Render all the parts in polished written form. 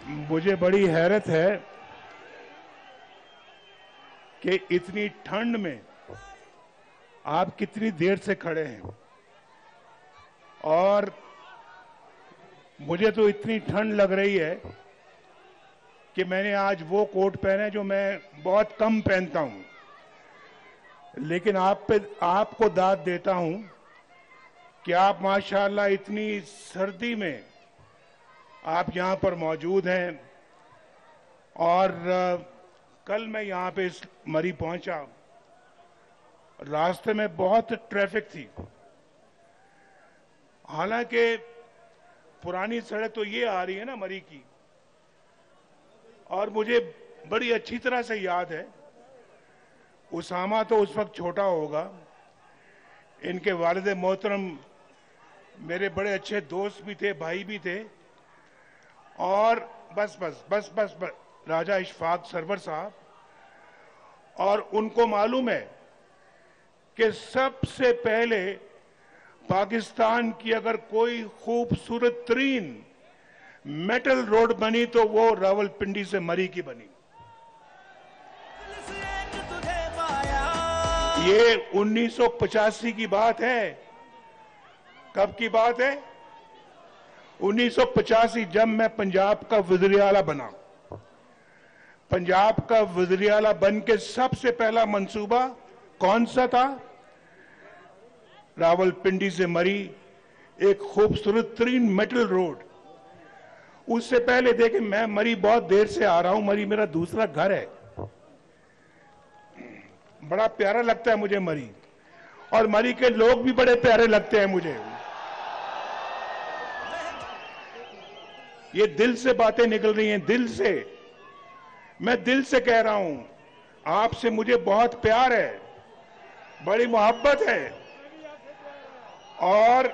मुझे बड़ी हैरत है कि इतनी ठंड में आप कितनी देर से खड़े हैं। और मुझे तो इतनी ठंड लग रही है कि मैंने आज वो कोट पहना है जो मैं बहुत कम पहनता हूं, लेकिन आपको दाद देता हूं कि आप माशाल्लाह इतनी सर्दी में आप यहां पर मौजूद हैं। और कल मैं यहां पे इस मरी पहुंचा, रास्ते में बहुत ट्रैफिक थी। हालांकि पुरानी सड़क तो ये आ रही है ना मरी की, और मुझे बड़ी अच्छी तरह से याद है, उसामा तो उस वक्त छोटा होगा, इनके वालिद मोहतरम मेरे बड़े अच्छे दोस्त भी थे, भाई भी थे। और बस राजा इशफाक सरवर साहब, और उनको मालूम है कि सबसे पहले पाकिस्तान की अगर कोई खूबसूरत तरीन मेटल रोड बनी तो वो रावलपिंडी से मरी की बनी। ये 1985 की बात है। कब की बात है? 1985, जब मैं पंजाब का वज़ीर आला बना। पंजाब का वज़ीर आला बन के सबसे पहला मंसूबा कौन सा था? रावलपिंडी से मरी एक खूबसूरत तरीन मेटल रोड। उससे पहले देखें, मैं मरी बहुत देर से आ रहा हूं, मरी मेरा दूसरा घर है, बड़ा प्यारा लगता है मुझे मरी, और मरी के लोग भी बड़े प्यारे लगते हैं मुझे। ये दिल से बातें निकल रही हैं, दिल से। मैं दिल से कह रहा हूं, आपसे मुझे बहुत प्यार है, बड़ी मोहब्बत है। और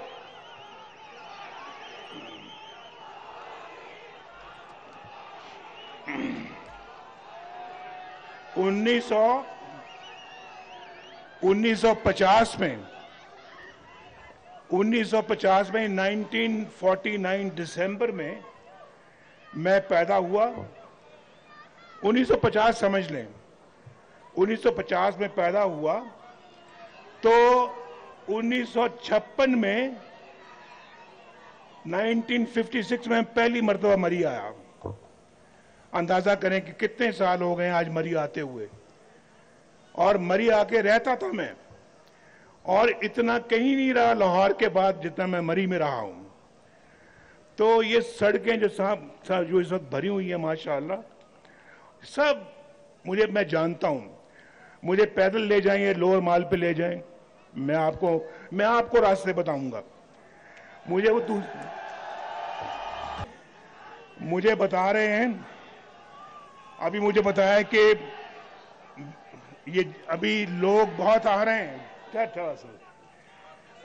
उन्नीस सौ पचास में 1949 दिसंबर में मैं पैदा हुआ। 1950 समझ लें, 1950 में पैदा हुआ तो 1956 में 1956 में पहली मर्तबा मरी आया। अंदाजा करें कि कितने साल हो गए आज मरी आते हुए। और मरी आके रहता था मैं, और इतना कहीं नहीं रहा लाहौर के बाद जितना मैं मरी में रहा हूं। तो ये सड़कें जो जो इस वक्त भरी हुई है माशाअल्लाह, सब मैं जानता हूं। मुझे पैदल ले जाएं, लोअर माल पे ले जाएं, मैं आपको रास्ते बताऊंगा। मुझे बता रहे हैं, अभी मुझे बताया कि ये अभी लोग बहुत आ रहे हैं, थोड़ा सा।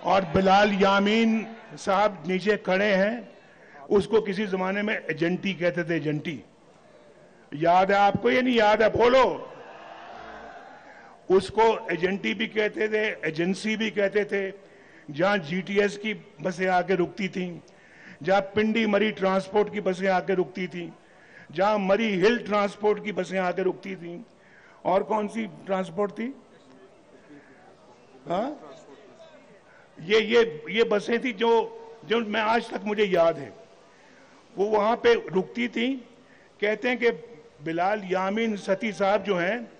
और बिलाल यामीन साहब नीचे खड़े हैं, उसको किसी जमाने में एजेंटी कहते थे, एजेंटी। याद है आपको? ये नहीं याद है? बोलो। उसको एजेंटी भी कहते थे, एजेंसी भी कहते थे। जहां जीटीएस की बसें आके रुकती थी, जहां पिंडी मरी ट्रांसपोर्ट की बसें आके रुकती थी, जहां मरी हिल ट्रांसपोर्ट की बसें आके रुकती थी। और कौन सी ट्रांसपोर्ट थी? हाँ, ये बसें थी जो मैं आज तक मुझे याद है, वो वहां पे रुकती थी। कहते हैं कि बिलाल यामीन सती साहब जो हैं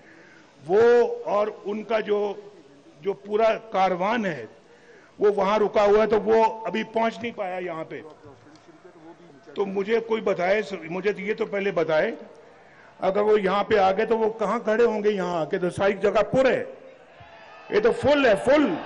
वो, और उनका जो पूरा कारवान है वो वहां रुका हुआ है, तो वो अभी पहुंच नहीं पाया यहां पे। तो मुझे कोई बताए, मुझे ये तो पहले बताए, अगर वो यहां पे आ गए तो वो कहां खड़े होंगे? यहां आके तो सारी जगह पुर है, ये तो फुल है, फुल।